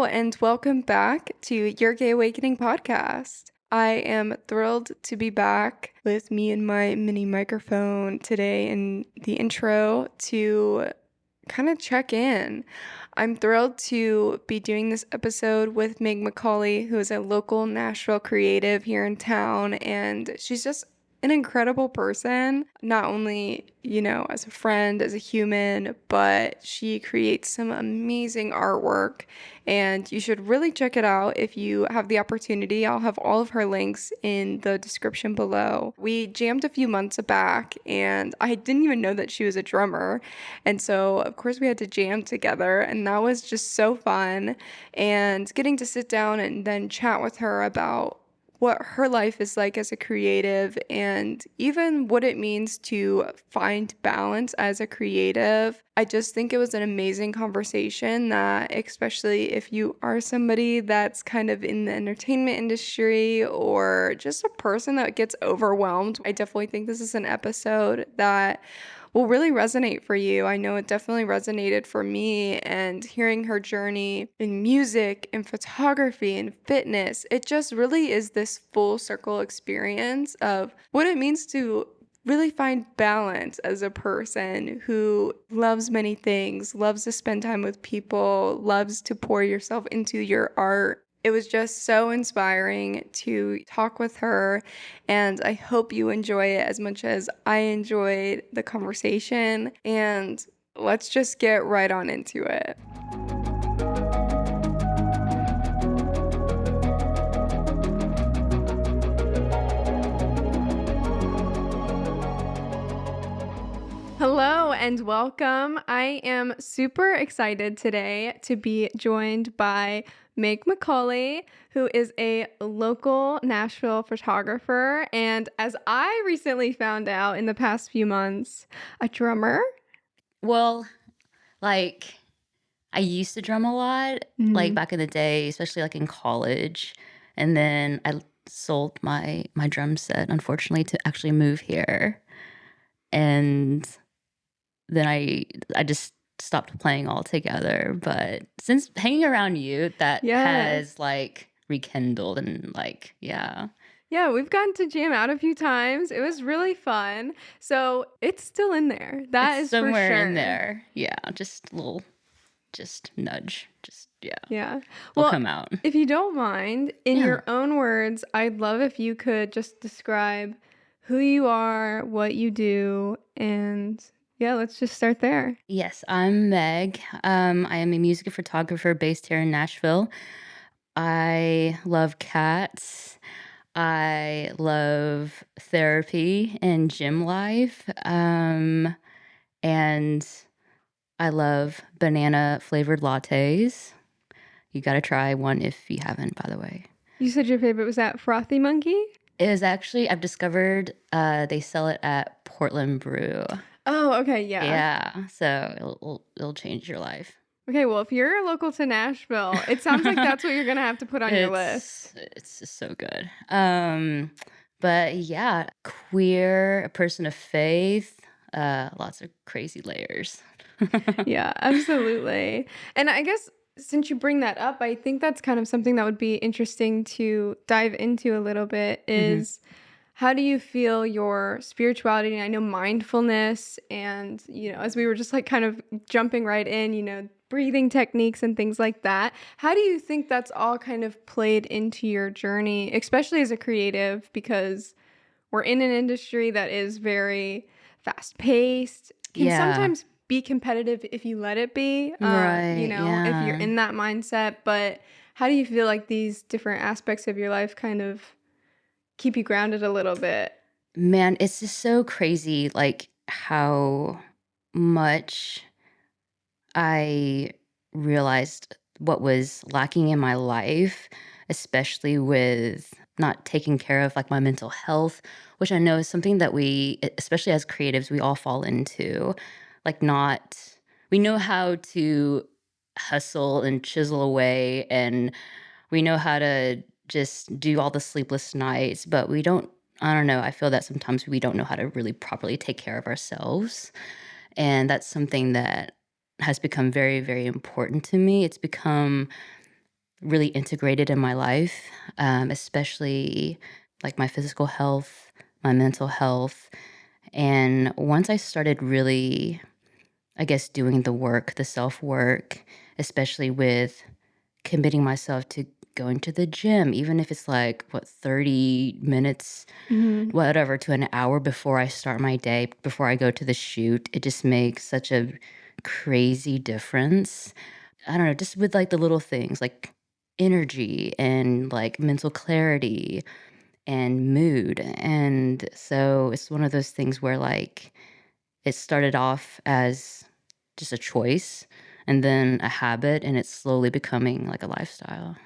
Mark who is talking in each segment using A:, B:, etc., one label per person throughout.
A: and welcome back to Your Gay Awakening podcast. I am thrilled to be back with me and my mini microphone today in the intro to kind of check in. I'm thrilled to be doing this episode with Meg McCauley, who is a local Nashville creative here in town, and she's just an incredible person, not only, as a friend, as a human, but she creates some amazing artwork, and you should really check it out if you have the opportunity. I'll have all of her links in the description below. We jammed a few months back, and I didn't even know that she was a drummer, and so of course we had to jam together, and that was just so fun, and getting to sit down and then chat with her about what her life is like as a creative and even what it means to find balance as a creative. I just think it was an amazing conversation that, especially if you are somebody that's kind of in the entertainment industry or just a person that gets overwhelmed, I definitely think this is an episode that will really resonate for you. I know it definitely resonated for me, and hearing her journey in music and photography and fitness, it just really is this full circle experience of what it means to really find balance as a person who loves many things, loves to spend time with people, loves to pour yourself into your art. It was just so inspiring to talk with her, and I hope you enjoy it as much as I enjoyed the conversation. And let's just get right on into it. Hello and welcome. I am super excited today to be joined by Meg McCauley, who is a local Nashville photographer, and as I recently found out in the past few months, a drummer.
B: Well, I used to drum a lot, back in the day, especially in college, and then I sold my drum set, unfortunately, to actually move here, and then I just stopped playing altogether. But since hanging around you, that has rekindled and yeah.
A: Yeah, we've gotten to jam out a few times. It was really fun. So it's still in there. That
B: It's
A: is for sure.
B: somewhere in there. Yeah, just a little, just nudge.
A: Yeah.
B: Will come out.
A: If you don't mind, in your own words, I'd love if you could just describe who you are, what you do, and yeah, let's just start there.
B: Yes, I'm Meg. I am a music photographer based here in Nashville. I love cats. I love therapy and gym life. And I love banana flavored lattes. You got to try one if you haven't, by the way.
A: You said your favorite was that Frothy Monkey?
B: It is actually, I've discovered they sell it at Portland Brew.
A: Oh, okay, yeah.
B: Yeah, so it'll change your life.
A: Okay, well, if you're local to Nashville, it sounds like that's what you're going to have to put on your list.
B: It's just so good. But yeah, queer, a person of faith, lots of crazy layers.
A: Yeah, absolutely. And I guess since you bring that up, I think that's kind of something that would be interesting to dive into a little bit is how do you feel your spirituality? And I know mindfulness and, as we were just kind of jumping right in, breathing techniques and things like that. How do you think that's all kind of played into your journey, especially as a creative, because we're in an industry that is very fast-paced, can sometimes be competitive if you let it be,
B: right,
A: if you're in that mindset. But how do you feel like these different aspects of your life kind of keep you grounded a little bit?
B: Man, it's just so crazy, how much I realized what was lacking in my life, especially with not taking care of my mental health, which I know is something that we, especially as creatives, we all fall into. We know how to hustle and chisel away, and we know how to just do all the sleepless nights, but I don't know, I feel that sometimes we don't know how to really properly take care of ourselves. And that's something that has become very, very important to me. It's become really integrated in my life, especially like my physical health, my mental health. And once I started really, I guess, doing the work, the self work, especially with committing myself to going to the gym, even if it's like, what, 30 minutes,
A: Mhm.
B: whatever, to an hour before I start my day, before I go to the shoot, it just makes such a crazy difference. I don't know, just with like the little things like energy and like mental clarity and mood. And so it's one of those things where like it started off as just a choice and then a habit, and it's slowly becoming like a lifestyle.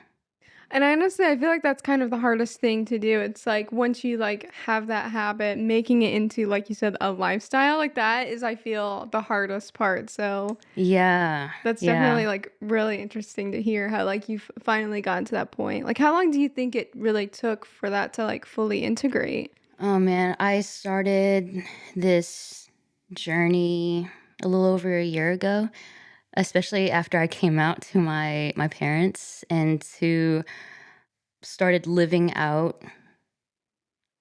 A: And I honestly, I feel like that's kind of the hardest thing to do. It's like once you like have that habit, making it into, like you said, a lifestyle, like that is, I feel, the hardest part. So
B: Yeah.
A: that's definitely
B: Yeah.
A: like really interesting to hear how like you've finally gotten to that point. Like how long do you think it really took for that to like fully integrate?
B: Oh man, I started this journey a little over a year ago, especially after I came out to my parents and to started living out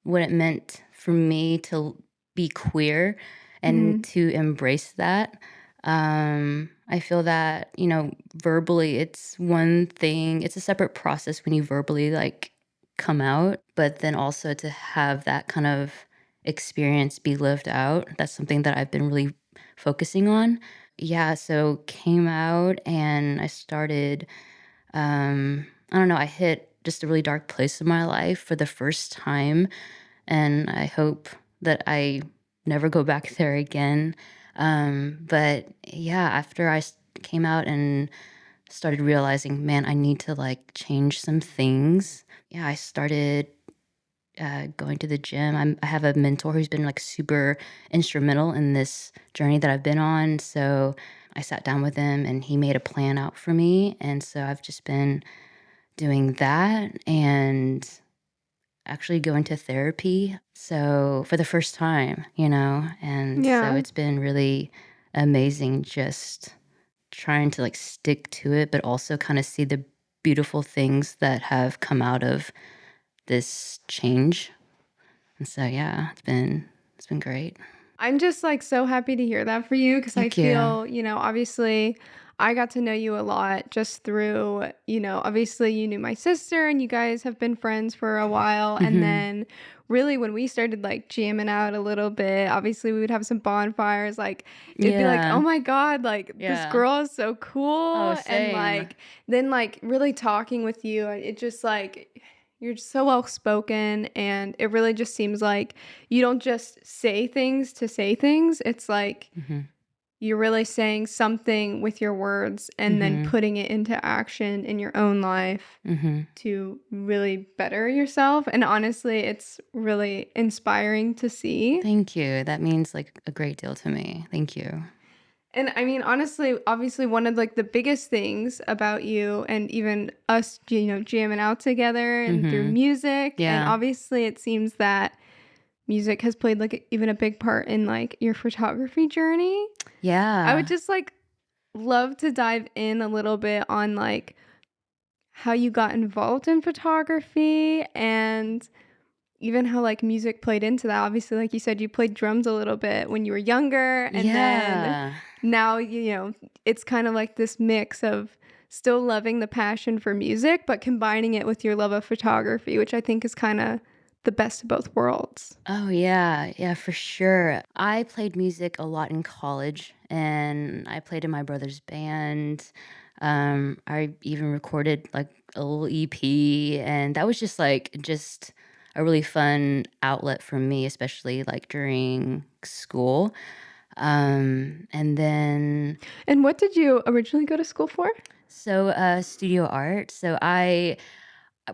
B: what it meant for me to be queer and
A: Mhm.
B: to embrace that. I feel that, verbally it's one thing, it's a separate process when you verbally like come out, but then also to have that kind of experience be lived out. That's something that I've been really focusing on. Yeah, so came out and I started I don't know, I hit just a really dark place in my life for the first time, and I hope that I never go back there again. But yeah, after came out and started realizing, man, I need to like change some things. Yeah, I started going to the gym. I have a mentor who's been like super instrumental in this journey that I've been on. So I sat down with him and he made a plan out for me. And so I've just been doing that and actually going to therapy. So for the first time, and so
A: Yeah.
B: it's been really amazing just trying to like stick to it, but also kind of see the beautiful things that have come out of this change. And so yeah, it's been great.
A: I'm just like so happy to hear that for you because I
B: Thank you.
A: feel, obviously I got to know you a lot just through, obviously you knew my sister and you guys have been friends for a while. And
B: Mhm.
A: then really when we started like jamming out a little bit, obviously we would have some bonfires. Like it'd be like, oh
B: Yeah.
A: my God, like this
B: Yeah.
A: girl is so
B: Oh,
A: cool. And
B: same.
A: like then like really talking with you, it just like, you're so well spoken and it really just seems like you don't just say things to say things. It's like
B: Mhm.
A: you're really saying something with your words and then
B: Mhm.
A: putting it into action in your own life
B: Mhm.
A: to really better yourself. And honestly, it's really inspiring to see.
B: Thank you. That means like a great deal to me. Thank you.
A: And I mean, honestly, obviously, one of like the biggest things about you and even us, jamming out together and through
B: Mhm.
A: music. And
B: Yeah.
A: obviously, it seems that music has played like even a big part in like your photography journey. I would
B: Yeah.
A: just like love to dive in a little bit on like how you got involved in photography and even how like music played into that. Obviously, like you said, you played drums a little bit when you were younger, and then
B: Yeah.
A: now, it's kind of like this mix of still loving the passion for music, but combining it with your love of photography, which I think is kind of the best of both worlds.
B: Oh, yeah. Yeah, for sure. I played music a lot in college and I played in my brother's band. I even recorded like a little EP, and that was just a really fun outlet for me, especially like during school. And then
A: And what did you originally go to school for?
B: studio art.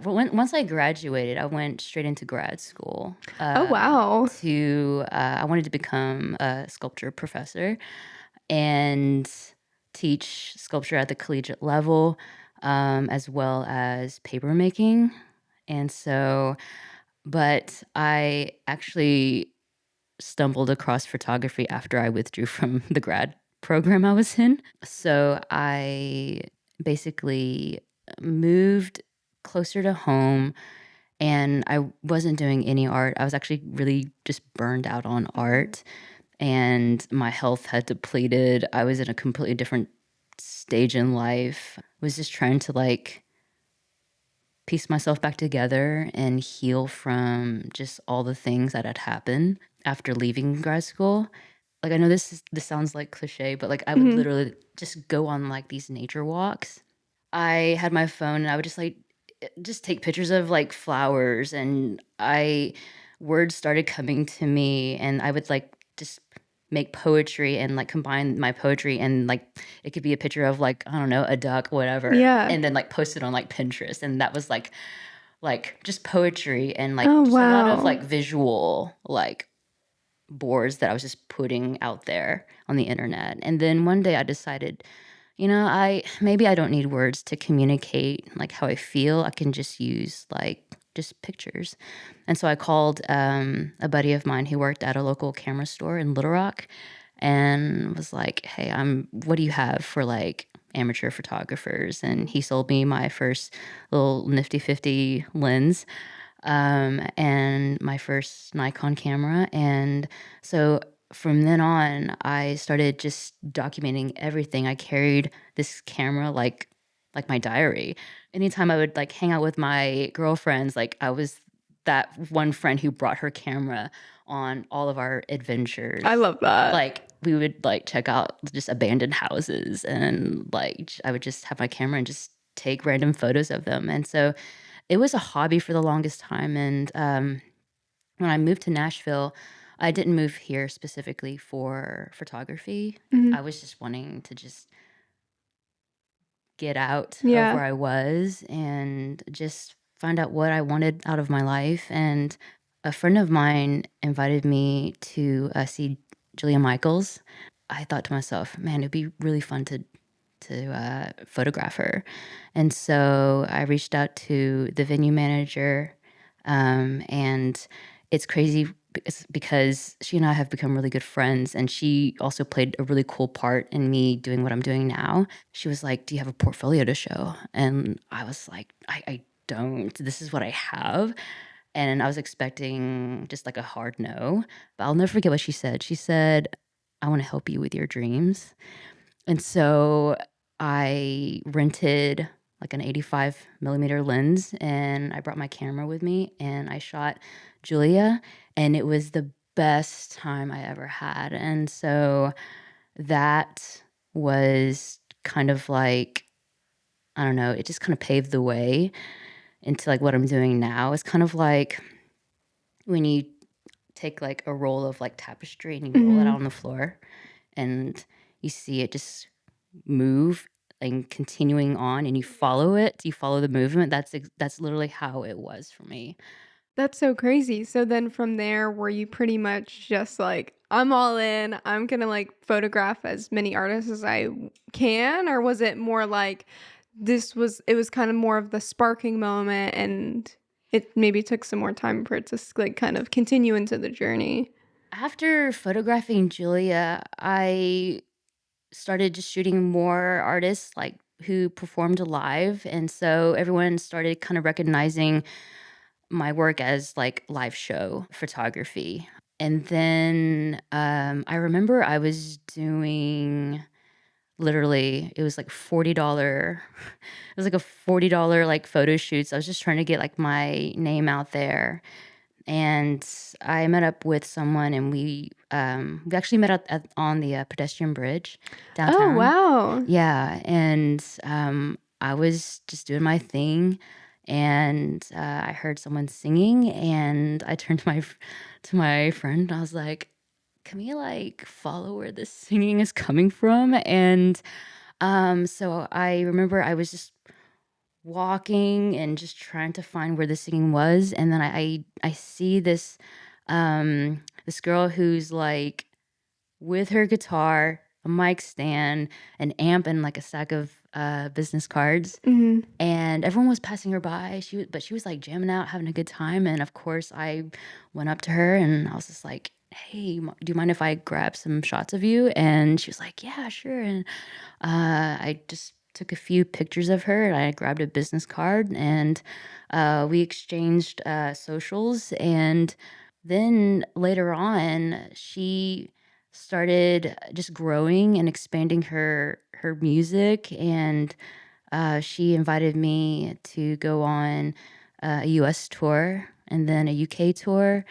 B: Once I graduated, I went straight into grad school.
A: Oh, wow.
B: I wanted to become a sculpture professor and teach sculpture at the collegiate level, as well as paper making. And so, but I actually stumbled across photography after I withdrew from the grad program I was in. So I basically moved closer to home, and I wasn't doing any art. I was actually really just burned out on art, and my health had depleted. I was in a completely different stage in life. I was just trying to like piece myself back together and heal from just all the things that had happened after leaving grad school. Like, I know this sounds like cliche, but like I would
A: Mhm.
B: literally just go on like these nature walks. I had my phone and I would just like just take pictures of like flowers, and I words started coming to me, and I would like just make poetry and like combine my poetry, and like it could be a picture of like, I don't know, a duck, whatever,
A: Yeah.
B: and then like post it on like Pinterest, and that was like just poetry and like
A: Oh,
B: just a lot of
A: wow.
B: like visual like boards that I was just putting out there on the internet. And then one day I decided, I maybe I don't need words to communicate like how I feel. I can just use like just pictures. And so I called a buddy of mine who worked at a local camera store in Little Rock, and was like, "Hey, what do you have for like amateur photographers?" And he sold me my first little nifty 50 lens, and my first Nikon camera. And so from then on, I started just documenting everything. I carried this camera like my diary. Anytime I would like hang out with my girlfriends, like I was that one friend who brought her camera on all of our
A: I
B: adventures.
A: love that.
B: Like we would like check out just abandoned houses, and like I would just have my camera and just take random photos of them. And so it was a hobby for the longest time. And when I moved to Nashville, I didn't move here specifically for photography.
A: Mhm.
B: I was just wanting to just get out of
A: Yeah.
B: where I was and just find out what I wanted out of my life. And a friend of mine invited me to see Julia Michaels. I thought to myself, man, it'd be really fun to photograph her. And so I reached out to the venue manager, and it's crazy because she and I have become really good friends, and she also played a really cool part in me doing what I'm doing now. She was like, "Do you have a portfolio to show?" And I was like, I don't. This is what I have. And I was expecting just like a hard no, but I'll never forget what she said. She said, "I want to help you with your dreams." And so I rented like an 85 millimeter lens, and I brought my camera with me, and I shot Julia, and it was the best time I ever had. And so that was kind of like, I don't know, it just kind of paved the way into like what I'm doing now. It's kind of like when you take like a roll of like tapestry and you roll it out
A: Mhm.
B: on the floor, and you see it just move and continuing on, and you follow the movement. That's literally how it was for me.
A: That's so crazy. So then from there, were you pretty much just like, I'm all in, I'm gonna like photograph as many artists as can? Or was it more like it was kind of more of the sparking moment and it maybe took some more time for it to like kind of continue into the journey?
B: After photographing Julia, I started just shooting more artists like who performed live, and so everyone started kind of recognizing my work as like live show photography. And then I remember I was doing, literally, it was like $40. It was like a $40 like photo shoots. I was just trying to get like my name out there. And I met up with someone, and we actually met on the pedestrian bridge
A: Oh,
B: downtown.
A: wow.
B: Yeah, and I was just doing my thing, and I heard someone singing, and I turned to my friend. And I was like, "Can we like follow where this singing is coming from?" And so I remember I was just walking and just trying to find where the singing was, and then I see this girl who's like with her guitar, a mic stand, an amp, and like a stack of business cards.
A: Mhm.
B: And everyone was passing her by. But she was like jamming out, having a good time. And of course, I went up to her and I was just like, "Hey, do you mind if I grab some shots of you?" And she was like, "Yeah, sure." And I just took a few pictures of her, and I grabbed a business card, and we exchanged socials. And then later on, she started just growing and expanding her music, and she invited me to go on a US tour and then a UK tour.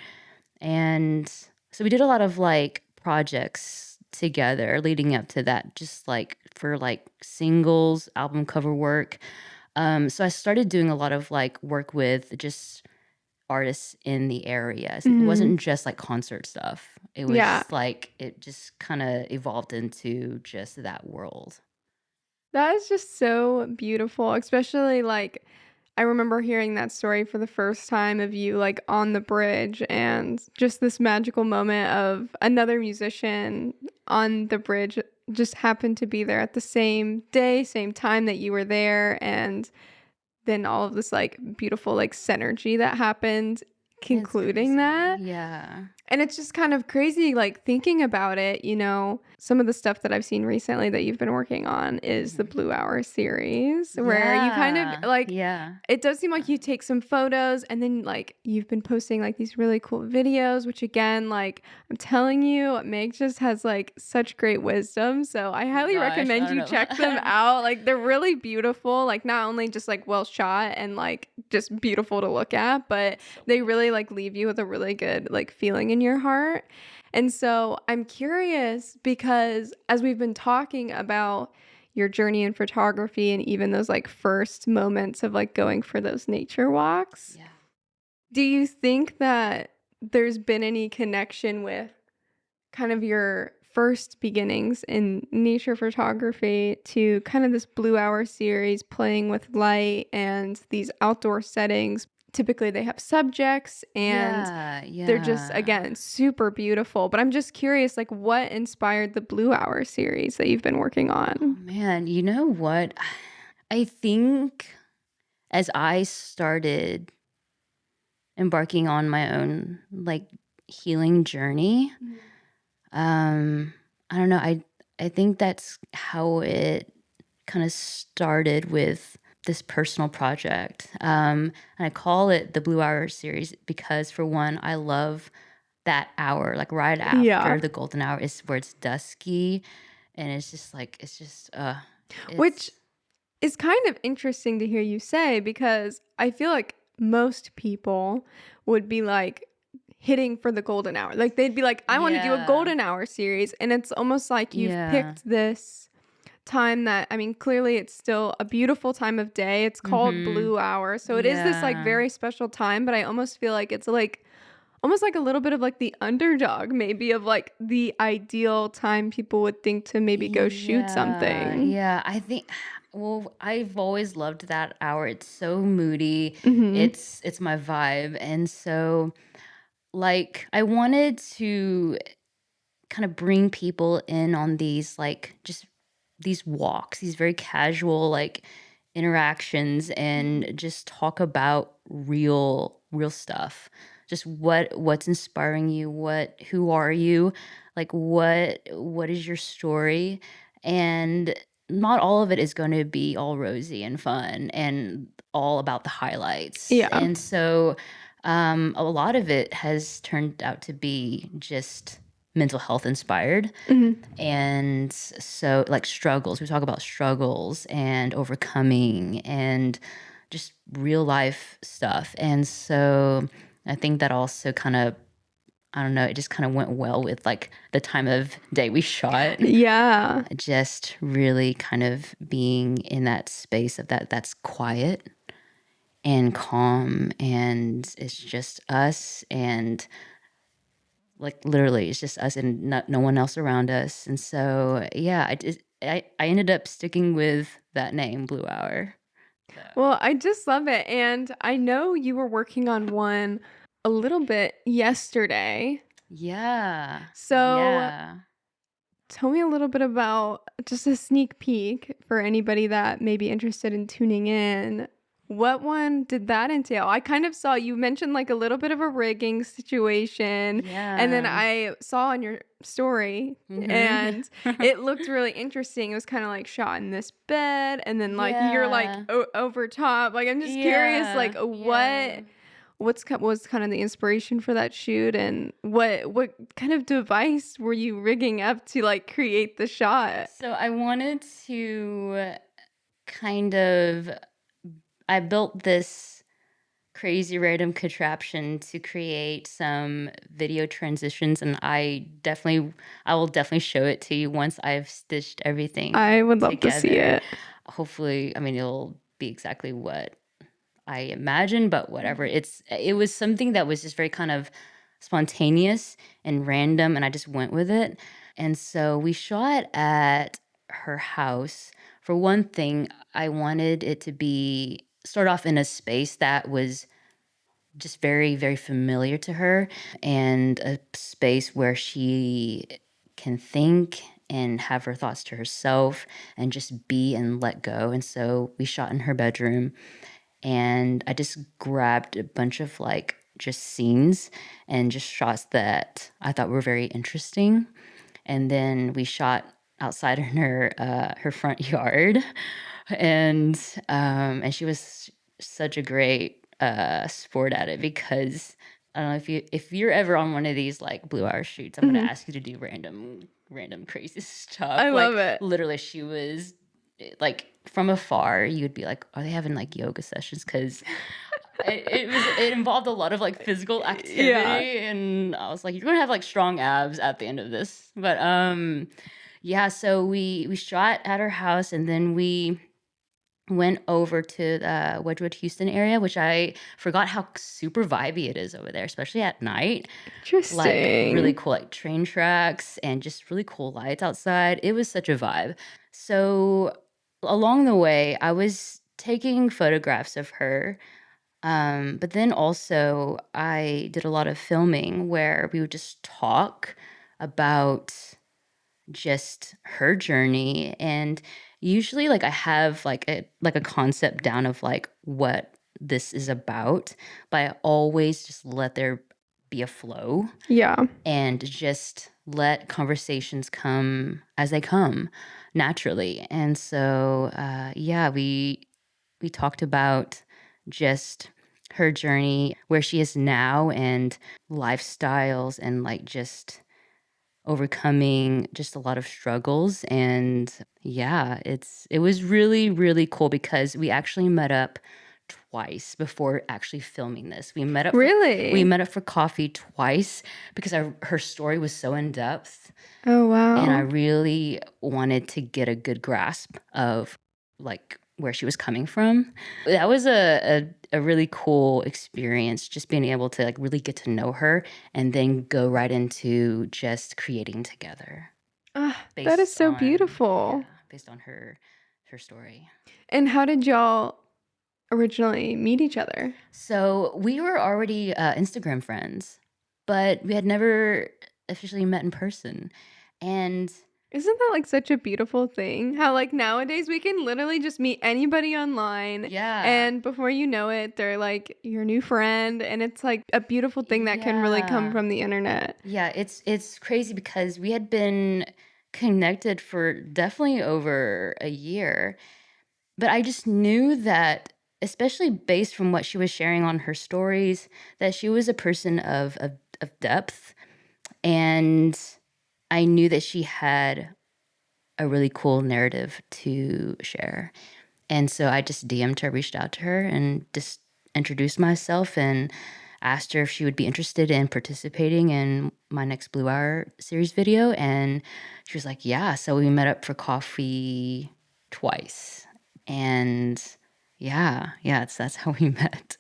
B: And so we did a lot of like projects together leading up to that, just like for like singles, album cover work. So I started doing a lot of like work with just artists in the area. It
A: Mhm.
B: wasn't just like concert stuff. It
A: Yeah.
B: was like it just kind of evolved into just that world.
A: That is just so beautiful, especially like I remember hearing that story for the first time of you like on the bridge and just this magical moment of another musician on the bridge just happened to be there at the same day, same time that you were there, and then all of this like beautiful like synergy that happened
B: It's
A: concluding
B: crazy.
A: that.
B: Yeah.
A: And it's just kind of crazy, like thinking about it, some of the stuff that I've seen recently that you've been working on is the
B: Hmm.
A: Blue Hour series, where you kind of
B: Yeah.
A: like,
B: Yeah.
A: it does seem like you take some photos and then like you've been posting like these really cool videos, which again, like I'm telling you, Meg just has like such great wisdom. So I
B: Oh my
A: highly
B: gosh, I
A: recommend
B: don't
A: you
B: know.
A: check them out. Like they're really beautiful, like not only just like well shot and like just beautiful to look at, but
B: So
A: they
B: cool.
A: really like leave you with a really good like feeling in your heart. And so I'm curious because as we've been talking about your journey in photography and even those like first moments of like going for those nature walks,
B: Yeah.
A: do you think that there's been any connection with kind of your first beginnings in nature photography to kind of this Blue Hour series, playing with light and these outdoor settings? Typically, they have subjects and
B: Yeah.
A: they're just,
B: Yeah.
A: again, super beautiful. But I'm just curious, like, what inspired the Blue Hour series that you've been working
B: Oh
A: on?
B: man, you know what? I think as I started embarking on my own like healing journey, um, I don't know, I think that's how it kind of started with this personal project. And I call it the Blue Hour series because for one, I love that hour, like right
A: Yeah.
B: after the golden hour is where it's dusky and
A: Which
B: it's
A: is kind of interesting to hear you say because I feel like most people would be like hitting for the golden hour. Like they'd be like, I want to do a
B: yeah.
A: golden hour series. And it's almost like you've
B: Yeah.
A: picked this time that, I mean, clearly it's still a beautiful time of day. It's called
B: Mhm.
A: Blue Hour. So it is this like
B: Yeah.
A: very special time, but I almost feel like it's like almost like a little bit of like the underdog, maybe of like the ideal time people would think to maybe go shoot
B: Yeah.
A: something.
B: Yeah. I think well, I've always loved that hour. It's so moody.
A: Hmm.
B: It's my vibe. And so like I wanted to kind of bring people in on these like just these walks, these very casual like interactions and just talk about real stuff. Just what's inspiring you, who are you? Like what is your story? And not all of it is going to be all rosy and fun and all about the highlights.
A: Yeah.
B: And so a lot of it has turned out to be just mental health inspired.
A: Hmm.
B: And so, like struggles, we talk about struggles and overcoming and just real life stuff. And so, I think that also kind of, I don't know, it just kind of went well with like the time of day we shot.
A: Yeah.
B: Just really kind of being in that space of that's quiet and calm, and it's just us and like literally it's just us and no one else around us. And so yeah, I ended up sticking with that name, Blue Hour. So
A: Well, I just love it. And I know you were working on one a little bit yesterday.
B: yeah.
A: So
B: Yeah.
A: tell me a little bit about just a sneak peek for anybody that may be interested in tuning in. What one did that entail? I kind of saw you mentioned like a little bit of a rigging situation. And then
B: Yeah.
A: I saw on your story,
B: Mhm.
A: and it looked really interesting. It was kind of like shot in this bed, and then like you're like
B: Yeah.
A: over top. Like I'm just curious, like
B: Yeah. Yeah.
A: was kind of the inspiration for that shoot, and what kind of device were you rigging up to like create the shot?
B: So I wanted to kind of I built this crazy random contraption to create some video transitions, and I will definitely show it to you once I've stitched everything
A: I would love to see
B: together.
A: it.
B: Hopefully, I mean, it'll be exactly what I imagine, but whatever. It was something that was just very kind of spontaneous and random, and I just went with it. And so we shot at her house. For one thing, I wanted it to be start off in a space that was just very, very familiar to her, and a space where she can think and have her thoughts to herself and just be and let go. And so we shot in her bedroom, and I just grabbed a bunch of like just scenes and just shots that I thought were very interesting. And then we shot outside in her front yard, and she was such a great sport at it, because I don't know if you're ever on one of these like blue hour shoots, I'm gonna
A: Mhm.
B: ask you to do random crazy stuff.
A: I
B: Like
A: love it.
B: literally, she was like from afar, you'd be like, are they having like yoga sessions? Because it involved a lot of like physical
A: Yeah.
B: activity, and I was like, you're gonna have like strong abs at the end of this. But yeah, so we shot at her house, and then we went over to the Wedgwood, Houston area, which I forgot how super vibey it is over there, especially at night. Like really
A: Interesting.
B: cool like train tracks and just really cool lights outside. It was such a vibe. So along the way, I was taking photographs of her, but then also I did a lot of filming where we would just talk about just her journey. And usually like I have like a concept down of like what this is about, but I always just let there be a flow
A: Yeah.
B: and just let conversations come as they come naturally. And so yeah, we talked about just her journey, where she is now, and lifestyles, and like just overcoming just a lot of struggles. And yeah, it was really really cool, because we actually met up twice before actually filming this. We
A: Really?
B: met up for coffee twice, because her story was so in depth,
A: Oh,
B: and I
A: wow.
B: really wanted to get a good grasp of like where she was coming from. That was a really cool experience, just being able to like really get to know her and then go right into just creating together
A: Ah, that is
B: based
A: so
B: on
A: beautiful.
B: based on her story.
A: And how did y'all originally meet each other?
B: So we were already Instagram friends, but we had never officially met in person. And
A: Isn't that like such a beautiful thing? How like nowadays we can literally just meet anybody online,
B: yeah,
A: and before you know it, they're like your new friend, and it's like a beautiful thing that can really come
B: yeah.
A: from the internet.
B: Yeah, it's crazy, because we had been connected for definitely over a year, but I just knew that, especially based from what she was sharing on her stories, that she was a person of depth, and I knew that she had a really cool narrative to share. And so I just DM'd her, reached out to her, and just introduced myself and asked her if she would be interested in participating in my next Blue Hour series video. And she was like, yeah. So we met up for coffee twice. And yeah, that's how we met.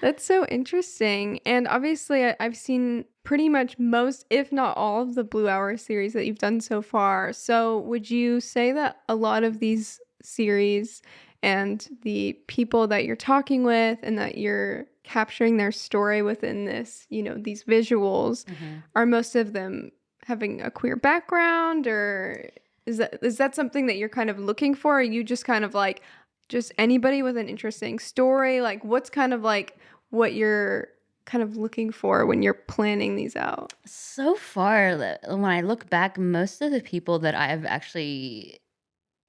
A: That's so interesting. And obviously, I've seen pretty much most, if not all, of the Blue Hour series that you've done so far. So, would you say that a lot of these series and the people that you're talking with and that you're capturing their story within this, these visuals,
B: Mhm.
A: are most of them having a queer background, or is that something that you're kind of looking for? Or are you just kind of like just anybody with an interesting story? Like, what's kind of like what you're kind of looking for when you're planning these out?
B: So far, when I look back, most of the people that I have actually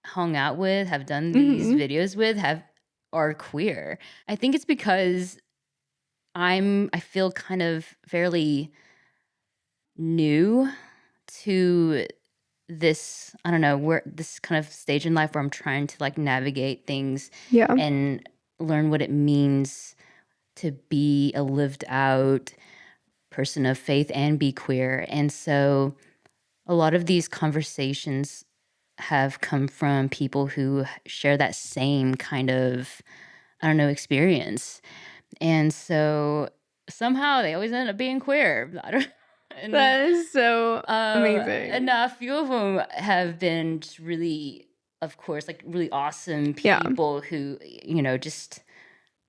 B: hung out with, have done these
A: Mhm.
B: videos with, have are queer. I think it's because I feel kind of fairly new to this, I don't know, where this kind of stage in life where I'm trying to like navigate things
A: Yeah.
B: and learn what it means to be a lived out person of faith and be queer. And so a lot of these conversations have come from people who share that same kind of, I don't know, experience. And so somehow they always end up being queer. I don't, and
A: That is so amazing.
B: and a few of them have been just really, of course, like really awesome
A: Yeah.
B: people who, just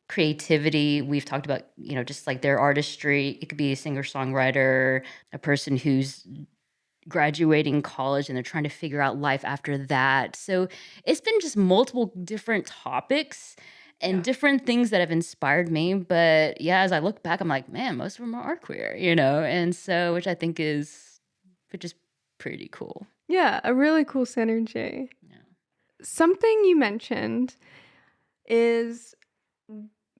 B: creativity. We've talked about, just like their artistry. It could be a singer songwriter, a person who's graduating college and they're trying to figure out life after that. So it's been just multiple different topics and different things that have inspired me. But yeah, as I look back, I'm like, man, most of them are queer, and so which is pretty cool.
A: Yeah, a really cool synergy.
B: Yeah.
A: Something you mentioned is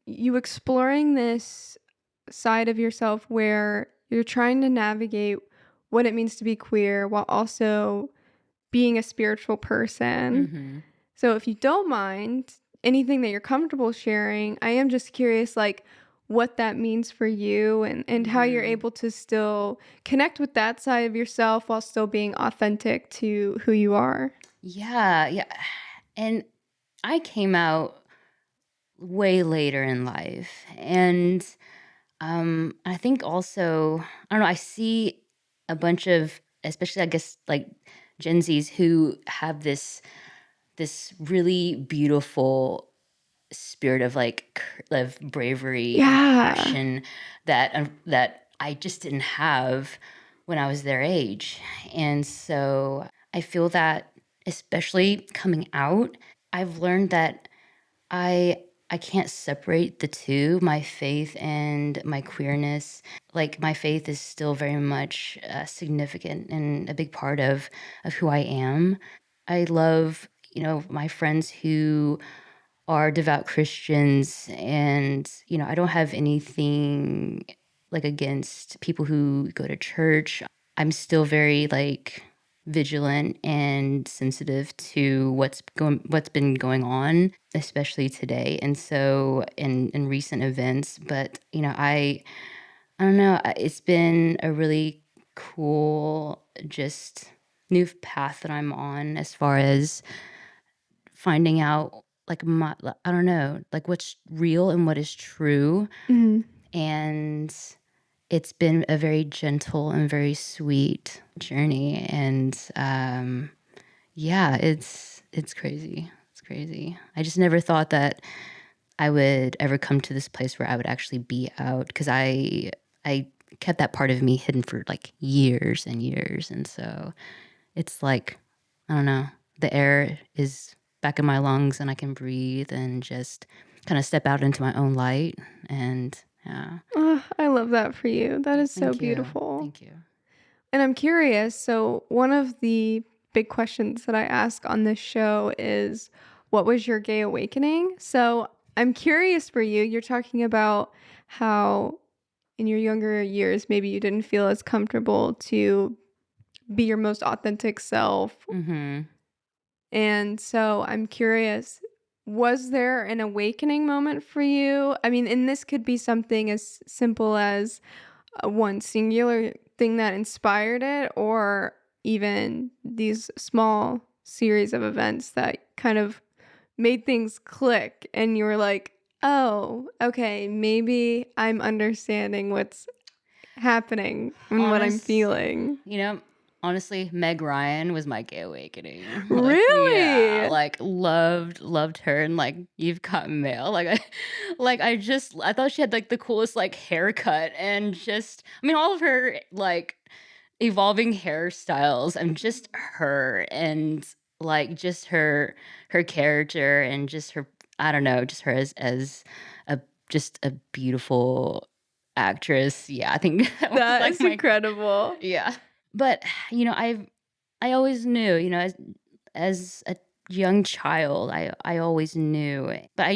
A: you exploring this side of yourself where you're trying to navigate what it means to be queer while also being a spiritual person.
B: Mm-hmm.
A: So if you don't mind, anything that you're comfortable sharing, I am just curious like what that means for you and how you're
B: Mm-hmm.
A: able to still connect with that side of yourself while still being authentic to who you are.
B: Yeah, yeah. And I came out way later in life. And I think also, I don't know, I see a bunch of, especially I guess like Gen Zs who have this really beautiful spirit of like of bravery and
A: Yeah.
B: passion that I just didn't have when I was their age. And so I feel that especially coming out, I've learned that I can't separate the two, my faith and my queerness. Like my faith is still very much significant and a big part of who I am. I love, my friends who are devout Christians, and I don't have anything like against people who go to church. I'm still very like vigilant and sensitive to what's been going on, especially today, and so in recent events. But I don't know, it's been a really cool just new path that I'm on as far as finding out like I don't know, like what's real and what is true.
A: Mhm.
B: And it's been a very gentle and very sweet journey. And yeah, it's crazy. It's crazy. I just never thought that I would ever come to this place where I would actually be out because I kept that part of me hidden for like years and years. And so it's like, I don't know, the air is back in my lungs and I can breathe and just kind of step out into my own light. And yeah,
A: Oh, I love that for you. That is so
B: thank you.
A: beautiful.
B: Thank you.
A: And I'm curious, so one of the big questions that I ask on this show is what was your gay awakening? So I'm curious for you. You're talking about how in your younger years, maybe you didn't feel as comfortable to be your most authentic self.
B: Mm-hmm.
A: And so I'm curious, was there an awakening moment for you? I mean, and this could be something as simple as one singular thing that inspired it, or even these small series of events that kind of made things click and you were like, oh, okay, maybe I'm understanding what's happening and what I'm
B: Honest,
A: feeling.
B: you know, honestly, Meg Ryan was my gay awakening. Like, yeah,
A: Really?
B: like loved her and like You've Got Mail. I thought she had like the coolest like haircut and just, I mean, all of her like evolving hairstyles and just her and like just her character and just her, I don't know, just her as a just a beautiful actress. Yeah, I think that was
A: That
B: like
A: is
B: my
A: incredible.
B: yeah. But, I always knew, as a young child, I always knew. But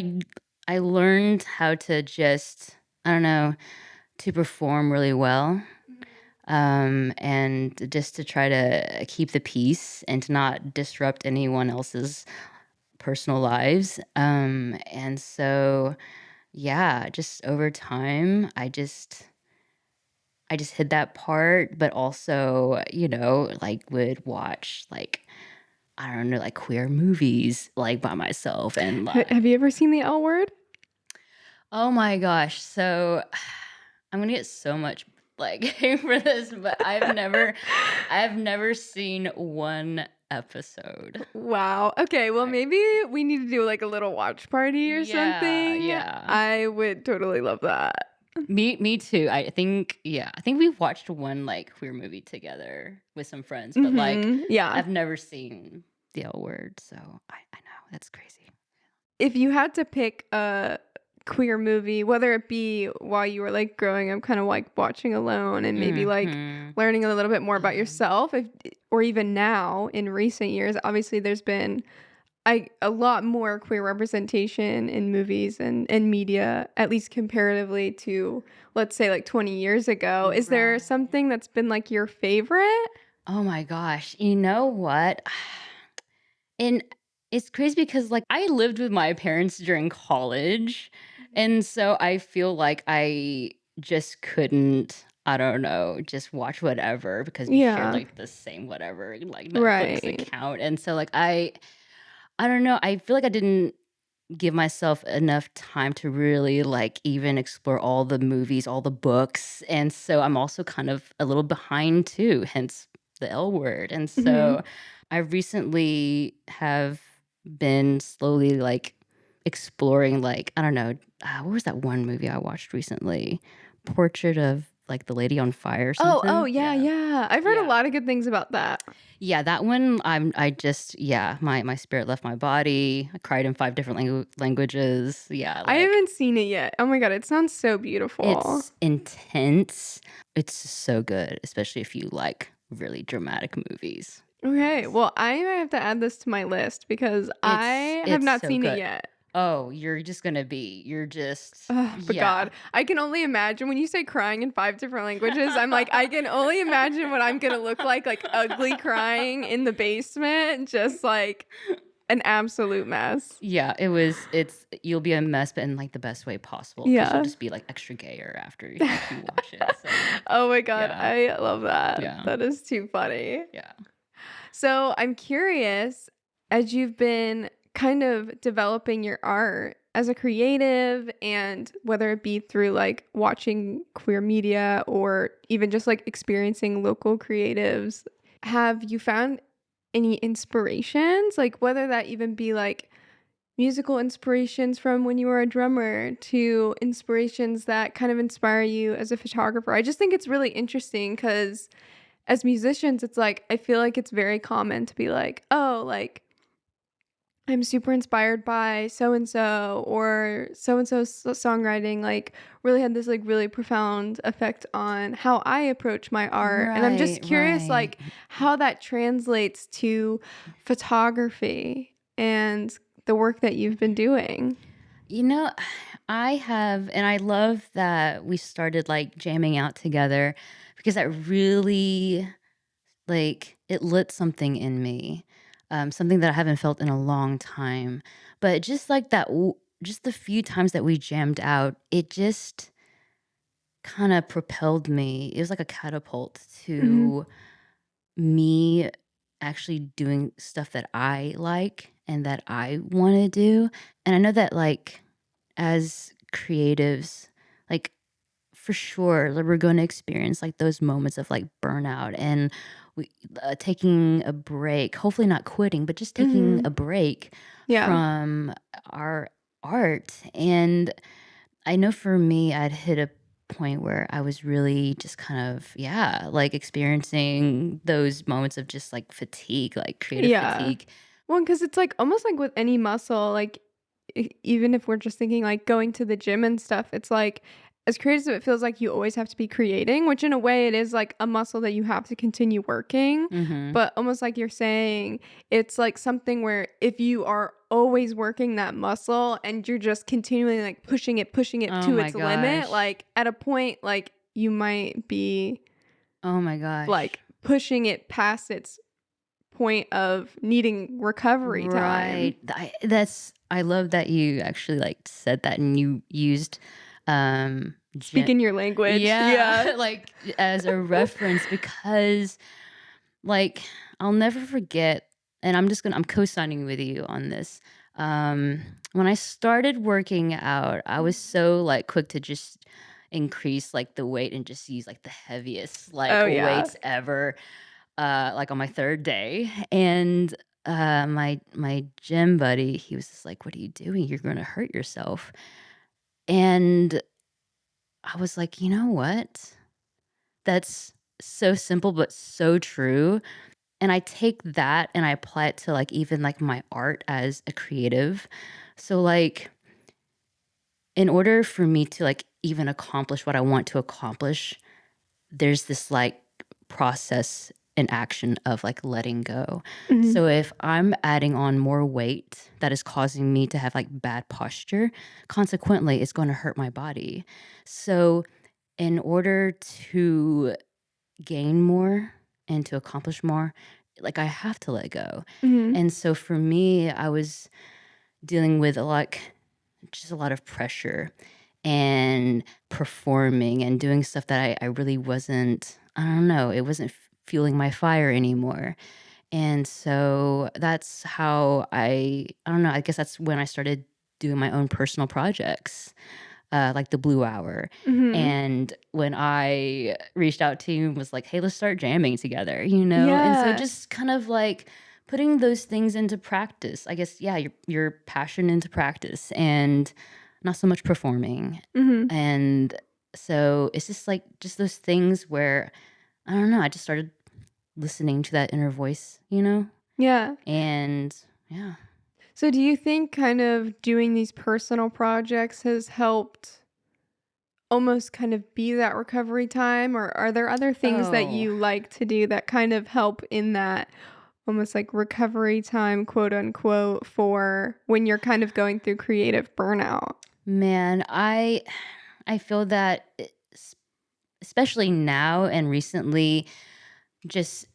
B: I learned how to just, I don't know, to perform really well. And just to try to keep the peace and to not disrupt anyone else's personal lives. And so yeah, just over time, I just hid that part, but also, like would watch like I don't know, like queer movies like by myself and
A: Have you ever seen The L Word?
B: oh my gosh. So I'm gonna get so much like hate for this, but I've never seen one episode.
A: Wow. Okay, well,
B: I
A: maybe we need to do like a little watch party or
B: Yeah,
A: something.
B: yeah.
A: I would totally love that.
B: Me too. I think we watched one like queer movie together with some friends, but like
A: Yeah.
B: I've never seen the L Word, so I know that's crazy.
A: If you had to pick a queer movie, whether it be while you were like growing up, kind of like watching alone and maybe like
B: Mhm.
A: learning a little bit more about
B: Mhm.
A: yourself, or even now in recent years, obviously there's been a lot more queer representation in movies and media, at least comparatively to, let's say, like 20 years ago. Is there
B: Right.
A: something that's been like your favorite?
B: Oh my gosh. You know what? And it's crazy because like I lived with my parents during college, and so I feel like I just couldn't, I don't know, just watch whatever because we shared
A: Yeah,
B: like the same whatever like Netflix
A: right.
B: account. And so like I don't know, I feel like I didn't give myself enough time to really like even explore all the movies, all the books. And so I'm also kind of a little behind too, hence the L Word. And
A: Hmm.
B: so I recently have been slowly like exploring like I don't know, what was that one movie I watched recently? Portrait of like the Lady on Fire or
A: Oh,
B: something.
A: yeah,
B: Yeah.
A: yeah. I've heard a
B: Yeah.
A: lot of good things about that.
B: Yeah, that one I just yeah, my spirit left my body. I cried in 5 different languages. Yeah,
A: I
B: like
A: haven't seen it yet. Oh my God, it sounds so beautiful.
B: it's intense. It's so good, especially if you like really dramatic movies.
A: Okay,
B: Yes.
A: well, I might have to add this to my list because
B: It's
A: I have
B: it's
A: not
B: so
A: seen it
B: good.
A: yet.
B: Oh, you're just
A: Oh, but
B: yeah.
A: God, I can only imagine when you say crying in 5 different languages, I'm like, I can only imagine what I'm gonna look like ugly crying in the basement, just like an absolute mess.
B: Yeah, it's you'll be a mess, but in like the best way possible because 'cause you'll
A: Yeah.
B: just be like extra gayer after you watch it. So
A: Oh my God,
B: yeah.
A: I love that.
B: Yeah.
A: That is too funny.
B: Yeah.
A: So I'm curious, as you've been kind of developing your art as a creative, and whether it be through like watching queer media or even just like experiencing local creatives, have you found any inspirations? Like whether that even be like musical inspirations from when you were a drummer to inspirations that kind of inspire you as a photographer. I just think it's really interesting because as musicians, it's like I feel like it's very common to be like, oh, like I'm super inspired by so and so, or so and so's songwriting like really had this like really profound effect on how I approach my art. And I'm just
B: Right,
A: curious
B: right.
A: like how that translates to photography and the work that you've been doing.
B: You know, I have and I love that we started, like, jamming out together because that really, like, it lit something in me, something that I haven't felt in a long time. But just like that just the few times that we jammed out, it just kinda propelled me. It was like a catapult
A: Mhm.
B: to me actually doing stuff that I like and that I wanna do. And I know that, like, as creatives, like, for sure, like, we're gonna experience, like, those moments of, like, burnout and we taking a break, hopefully not quitting, but just taking
A: Mhm.
B: a break
A: Yeah.
B: from our art. And I know for me, I'd hit a point where I was really just kind of, yeah, like experiencing those moments of just like fatigue, like creative
A: Yeah.
B: fatigue.
A: Well, because it's like almost like with any muscle, like even if we're just thinking like going to the gym and stuff, it's like as creative as it feels like you always have to be creating, which in a way it is like a muscle that you have to continue working.
B: Mhm.
A: But almost like you're saying, it's like something where if you are always working that muscle and you're just continually like pushing it
B: Oh
A: to
B: my
A: its limit,
B: gosh.
A: like at a point, like you might be
B: Oh my gosh.
A: like pushing it past its point of needing recovery time.
B: Right. I love that you actually like said that and you used gen
A: Speaking your language.
B: yeah,
A: Yeah.
B: like as a reference because like I'll never forget and I'm co-signing with you on this. Um when I started working out, I was so like quick to just increase like the weight and just use like the heaviest like
A: Oh, yeah.
B: weights ever like on my third day. And my gym buddy, he was just like, "What are you doing? You're gonna hurt yourself." And I was like, you know what? That's so simple but so true. And I take that and I apply it to like even like my art as a creative. So like in order for me to like even accomplish what I want to accomplish, there's this like process and action of like letting go.
A: Mhm.
B: So if I'm adding on more weight that is causing me to have like bad posture, consequently, it's going to hurt my body. So in order to gain more and to accomplish more, like I have to let go.
A: Mhm.
B: And so for me, I was dealing with just a lot of pressure and performing and doing stuff that I really wasn't, I don't know, it wasn't fueling my fire anymore. And so that's how I don't know, I guess that's when I started doing my own personal projects, like the Blue Hour.
A: Mhm.
B: And when I reached out to you and was like, hey, let's start jamming together, you know? And so
A: Yeah.
B: just kind of like putting those things into practice. I guess, yeah, your passion into practice and not so much performing.
A: Mhm.
B: And so it's just like just those things where I don't know, I just started listening to that inner voice, you know?
A: Yeah.
B: And yeah.
A: So do you think kind of doing these personal projects has helped almost kind of be that recovery time, or are there other things that
B: Oh,
A: you like to do that kind of help in that almost like recovery time, quote unquote, for when you're kind of going through creative burnout?
B: man, I feel that especially now and recently, just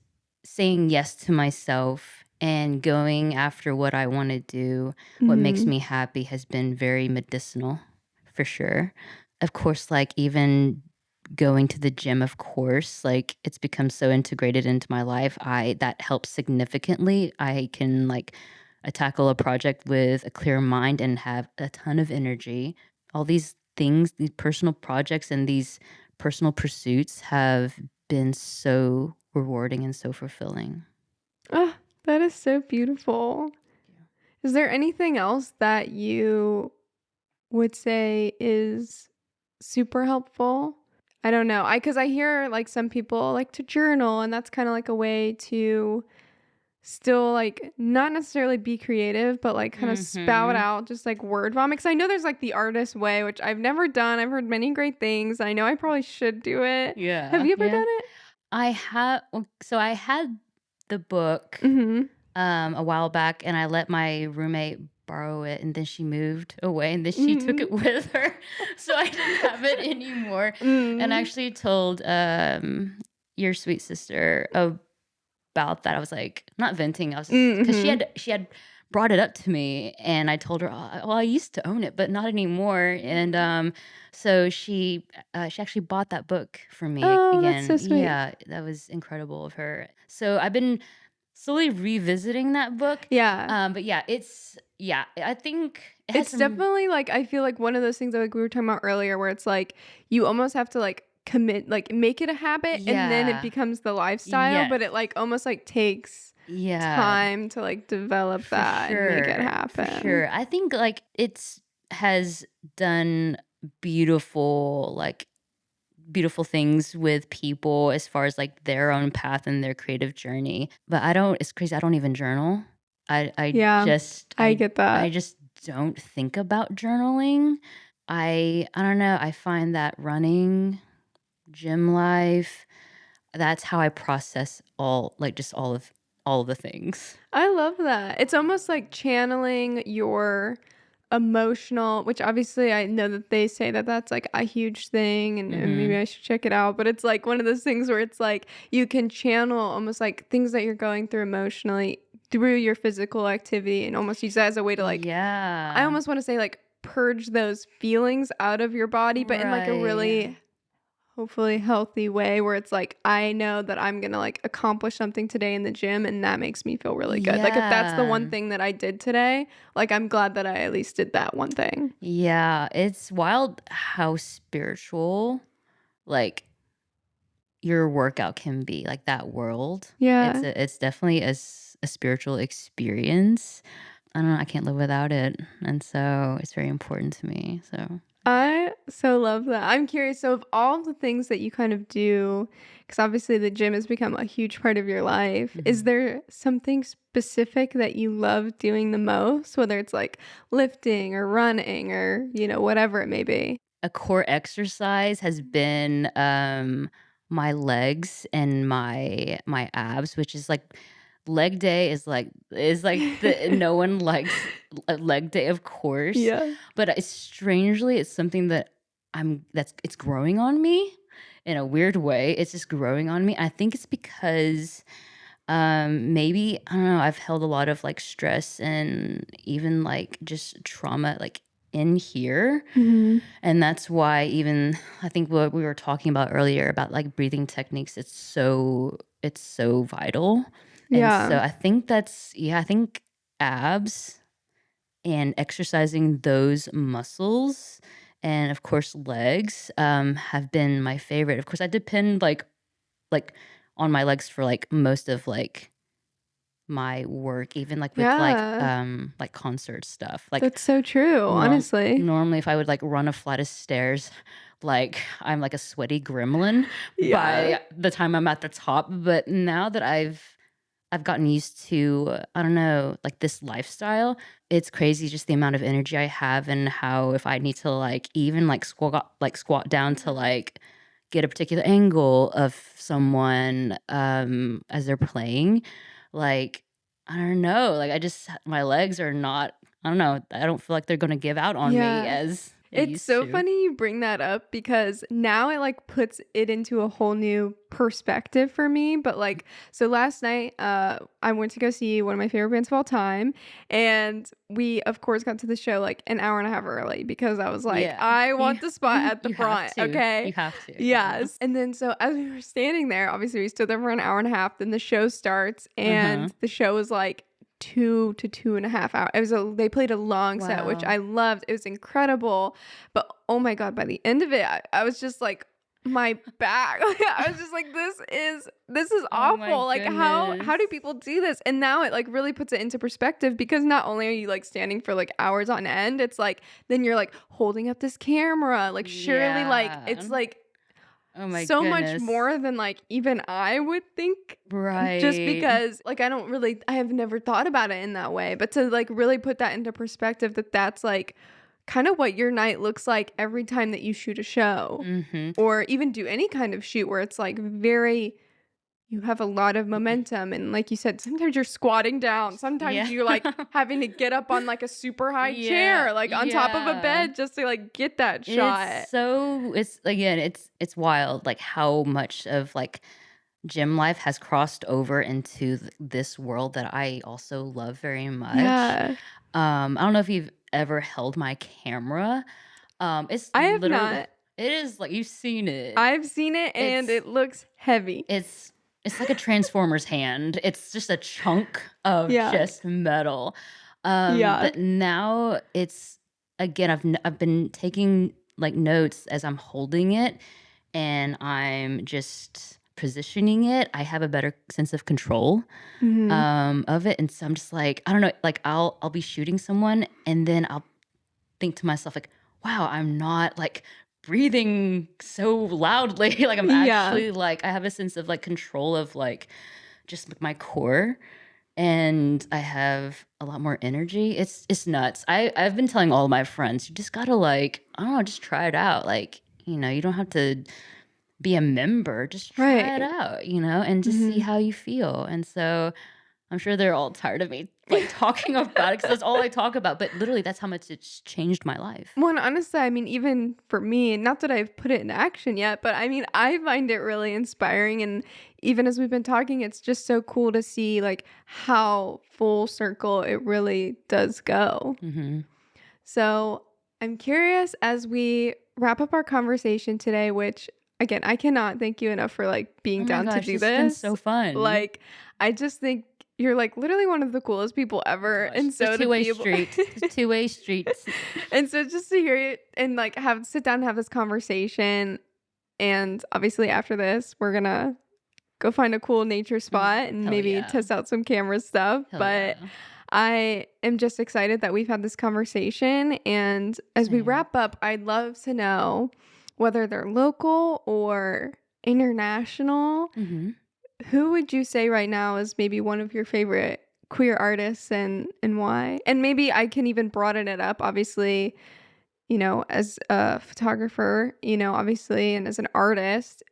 B: saying yes to myself and going after what I want to do, what makes
A: Mhm.
B: me happy has been very medicinal for sure. Of course, like even going to the gym, of course, like it's become so integrated into my life. That helps significantly. I can like tackle a project with a clear mind and have a ton of energy. All these things, these personal projects and these personal pursuits have been so rewarding and so fulfilling.
A: Ah, that is so beautiful. Is there anything else that you would say is super helpful? I don't know. I 'cause I hear like some people like to journal, and that's kind of like a way to still like not necessarily be creative, but like kind of spout
B: Mhm.
A: out just like word vomit. 'Cause I know there's like the artist way, which I've never done. I've heard many great things. I know I probably should do it. Have
B: Yeah,
A: you ever
B: yeah.
A: done it?
B: So I had the book
A: Mhm.
B: a while back and I let my roommate borrow it and then she moved away and then she took
A: Mhm.
B: it with her. So I didn't have it anymore. And I
A: Mm.
B: actually told your sweet sister about that. I was like, not venting. I was just because
A: Mhm.
B: she had brought it up to me, and I told her, oh, well, I used to own it, but not anymore. And
A: Mhm.
B: so she actually bought that book for me
A: Oh, that's
B: again.
A: so sweet.
B: Yeah, that was incredible of her. So I've been slowly revisiting that book.
A: Yeah.
B: But yeah, yeah, I think it has
A: It's
B: some.
A: definitely, like, I feel like one of those things that, like, we were talking about earlier where it's, like, you almost have to, like, commit like, make it a habit, and then it
B: Yeah.
A: becomes the lifestyle,
B: Yes.
A: but it, like, almost, like, takes
B: Yeah.
A: time to, like, develop
B: For
A: that and make it
B: sure, for
A: happen.
B: sure. I think, like, it's has done beautiful, like, beautiful things with people as far as, like, their own path and their creative journey, but I don't it's crazy, I don't even journal. I
A: Yeah,
B: just
A: I get
B: I
A: that.
B: just don't think about journaling, I don't know, I find that running, gym life, that's how I process just all of the things.
A: I love that. It's almost like channeling your emotional, which obviously I know that they say that that's like a huge thing, and maybe
B: Mhm.
A: I should check it out. But it's like one of those things where it's like you can channel almost like things that you're going through emotionally through your physical activity and almost use that as a way to like, I
B: Yeah.
A: almost want to say like purge those feelings out of your body, but in like a
B: Right.
A: really hopefully healthy way where it's like I know that I'm gonna like accomplish something today in the gym and that makes me feel really good. Like if that's the one
B: Yeah.
A: thing that I did today, like I'm glad that I at least did that one thing.
B: Yeah, it's wild how spiritual, like, your workout can be, like, that world.
A: Yeah.
B: It's definitely a spiritual experience. I don't know, I can't live without it, and so it's very important to me, so
A: I so love that. I'm curious, so of all the things that you kind of do, because obviously the gym has become a huge part of your life, is
B: Mhm.
A: there something specific that you love doing the most, whether it's like lifting or running or, whatever it may be?
B: A core exercise has been, my legs and my abs, which is like leg day is like the no one likes a leg day, of course,
A: Yeah.
B: but it's strangely, it's something that it's growing on me in a weird way. It's just growing on me. I think it's because, maybe, I don't know, I've held a lot of, like, stress and even, like, just trauma, like, in here,
A: Mhm.
B: and that's why even I think what we were talking about earlier about, like, breathing techniques, it's so vital, and so
A: Yeah.
B: I think that's yeah, I think abs and exercising those muscles and, of course, legs, have been my favorite. Of course, I depend, like, on my legs for, like, most of, like, my work, even, like, with,
A: Yeah.
B: like, concert stuff, like,
A: That's so true, honestly.
B: normally, if I would, like, run a flight of stairs, like, I'm like a sweaty gremlin
A: Yeah.
B: by the time I'm at the top, but now that I've gotten used to, I don't know, like, this lifestyle, it's crazy just the amount of energy I have and how if I need to, like, even, squat down to,
A: Mhm.
B: like, get a particular angle of someone, as they're playing, like, I don't know, like, I just my legs are not I don't know, I don't feel like they're gonna give out on me
A: Yeah.
B: as they
A: It's
B: used
A: so
B: to.
A: funny you bring that up because now it like puts it into a whole new perspective for me. But like, so last night, I went to go see one of my favorite bands of all time, and we of course got to the show like an hour and a half early because I was like,
B: Yeah.
A: I
B: You
A: want the spot at the
B: you have
A: front,
B: to.
A: okay?
B: You have to, yeah.
A: Yes. And then so as we were standing there, obviously we stood there for an hour and a half. Then the show starts,
B: Uh-huh.
A: and the show was like 2 to 2.5 hours. They played a long set, which
B: Wow.
A: I loved. It was incredible. But oh my God, by the end of it, I was just like, my back. I was just like, this is
B: Oh my
A: awful. Like how
B: goodness.
A: do people do this? And now it like really puts it into perspective because not only are you like standing for like hours on end, it's like then you're like holding up this camera. Like surely like
B: Yeah.
A: it's like
B: Oh my
A: so much
B: goodness.
A: more than like even I would think just
B: Right.
A: because like I have never thought about it in that way, but to like really put that into perspective that that's like kind of what your night looks like every time that you shoot a show
B: Mhm.
A: or even do any kind of shoot where it's like very you have a lot of momentum and like you said sometimes you're squatting down, sometimes
B: Yeah.
A: you're like having to get up on like a super high
B: Yeah,
A: chair like on top of a
B: yeah.
A: bed just to like get that
B: It's
A: shot.
B: so it's again, it's wild, like, how much of, like, gym life has crossed over into this world that I also love very much.
A: Yeah,
B: I don't know if you've ever held my camera. It's
A: I have
B: literally
A: not.
B: it is like you've seen it.
A: I've seen it and
B: It's
A: it looks heavy.
B: it's it's like a transformer's hand. It's just a chunk of
A: Yeah.
B: just metal.
A: Yeah.
B: But now it's again, I've been taking, like, notes as I'm holding it, and I'm just positioning it. I have a better sense of control,
A: Mhm.
B: of it, and so I'm just like, I don't know, like, I'll be shooting someone, and then I'll think to myself, like, "Wow, I'm not, like, breathing so loudly." Like, I'm
A: Yeah.
B: actually, like I have a sense of, like, control of, like, just, like, my core, and I have a lot more energy. It's nuts. I've been telling all my friends, you just gotta like, I don't know, just try it out. Like, you don't have to be a member. Just try it
A: Right.
B: out, and just see
A: Mhm.
B: how you feel. And so I'm sure they're all tired of me like talking about it because that's all I talk about. But literally, that's how much it's changed my life.
A: Well, and honestly, I mean, even for me, not that I've put it in action yet, but I mean, I find it really inspiring. And even as we've been talking, it's just so cool to see like how full circle it really does go.
B: Hmm.
A: So I'm curious as we wrap up our conversation today, which again, I cannot thank you enough for like being
B: Oh my
A: down to
B: gosh,
A: do
B: this has been
A: this.
B: so fun.
A: Like, I just think you're like literally one of the coolest people ever.
B: Gosh,
A: And
B: it's a
A: so to
B: two-way
A: be able
B: street. It's a two-way street.
A: and so just to hear you and like have sit down and have this conversation. And obviously after this, we're gonna go find a cool nature spot and
B: Hell
A: maybe
B: yeah.
A: test out some camera stuff.
B: Hell
A: But
B: yeah.
A: I am just excited that we've had this conversation. And as we
B: Same.
A: wrap up, I'd love to know whether they're local or international.
B: Hmm.
A: Who would you say right now is maybe one of your favorite queer artists and why? And maybe I can even broaden it up. Obviously, as a photographer, obviously, and as an artist,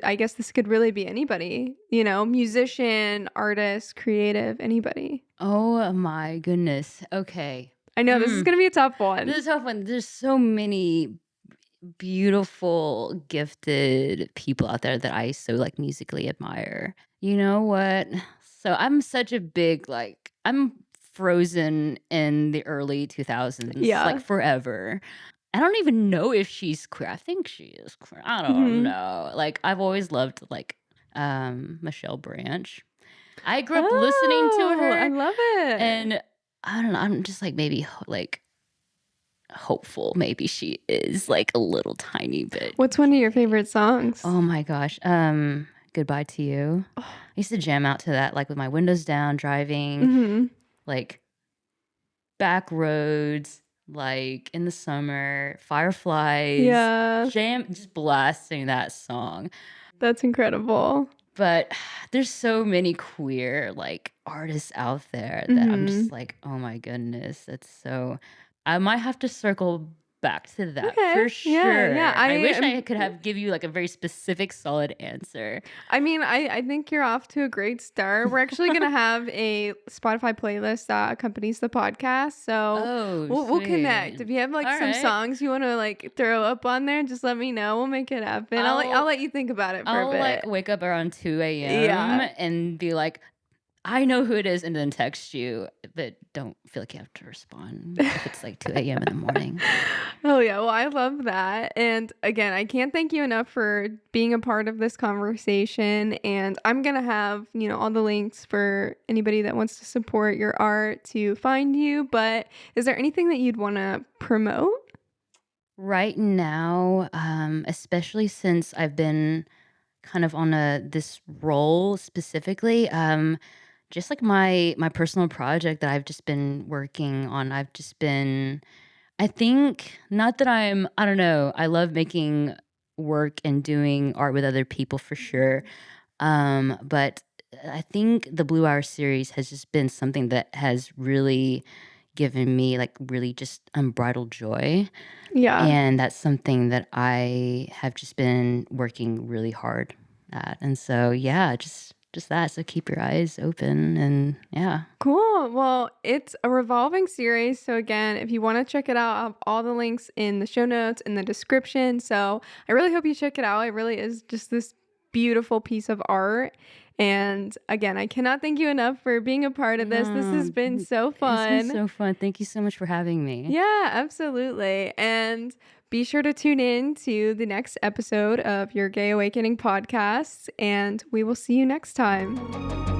A: I guess this could really be anybody, musician, artist, creative, anybody.
B: Oh my goodness. Okay.
A: I know this is
B: Mm.
A: going to be a tough
B: This
A: one.
B: is a tough one. There's so many beautiful, gifted people out there that I so like musically admire. You know what? So I'm such a big I'm frozen in the early 2000s, like
A: Yeah.
B: forever. I don't even know if she's queer. I think she is queer. I don't
A: Hmm.
B: know. Like I've always loved Michelle Branch. I grew up listening to
A: Oh, I
B: her,
A: love it.
B: and I don't know, I'm just like maybe like hopeful maybe she is like a little tiny bit
A: What's one of your
B: gay.
A: favorite songs?
B: Oh my gosh. Goodbye to You.
A: Oh,
B: I used to jam out to that like with my windows down driving,
A: hmm.
B: like back roads, like in the summer, fireflies,
A: Yeah,
B: jam just blasting that song.
A: that's incredible.
B: But there's so many queer like artists out there that I'm
A: Hmm.
B: just like, oh my goodness, that's so. I might have to circle back to that
A: Okay.
B: for
A: Yeah, yeah.
B: sure. I wish I could have give you like a very specific, solid answer.
A: I mean, I think you're off to a great start. We're actually gonna have a Spotify playlist that accompanies the podcast, so
B: Oh,
A: we'll connect.
B: sweet.
A: If you have like
B: All
A: some
B: right.
A: songs you want to like throw up on there, just let me know. We'll make it happen. I'll
B: I'll
A: let you think about it for a
B: I'll like
A: bit.
B: wake up around 2 a.m.
A: Yeah.
B: and be like, I know who it is, and then text you, but don't feel like you have to respond if it's like 2 a.m. in the morning.
A: Oh yeah, well I love that. And again, I can't thank you enough for being a part of this conversation. And I'm gonna have, all the links for anybody that wants to support your art to find you. But is there anything that you'd want to promote?
B: Right now, especially since I've been kind of on this role specifically, just like my personal project that I've just been working on, I think not that I don't know, I love making work and doing art with other people for sure. But I think the Blue Hour series has just been something that has really given me like really just unbridled joy.
A: Yeah.
B: And that's something that I have just been working really hard at. And so yeah, just that. So keep your eyes open and yeah.
A: Cool. Well, it's a revolving series. So, again, if you want to check it out, I have all the links in the show notes, in the description. So, I really hope you check it out. It really is just this beautiful piece of art. And again, I cannot thank you enough for being a part of this. This has
B: No,
A: been so
B: it's been
A: fun.
B: so fun. Thank you so much for having me.
A: Yeah, absolutely. And be sure to tune in to the next episode of your Gay Awakening podcast. And we will see you next time.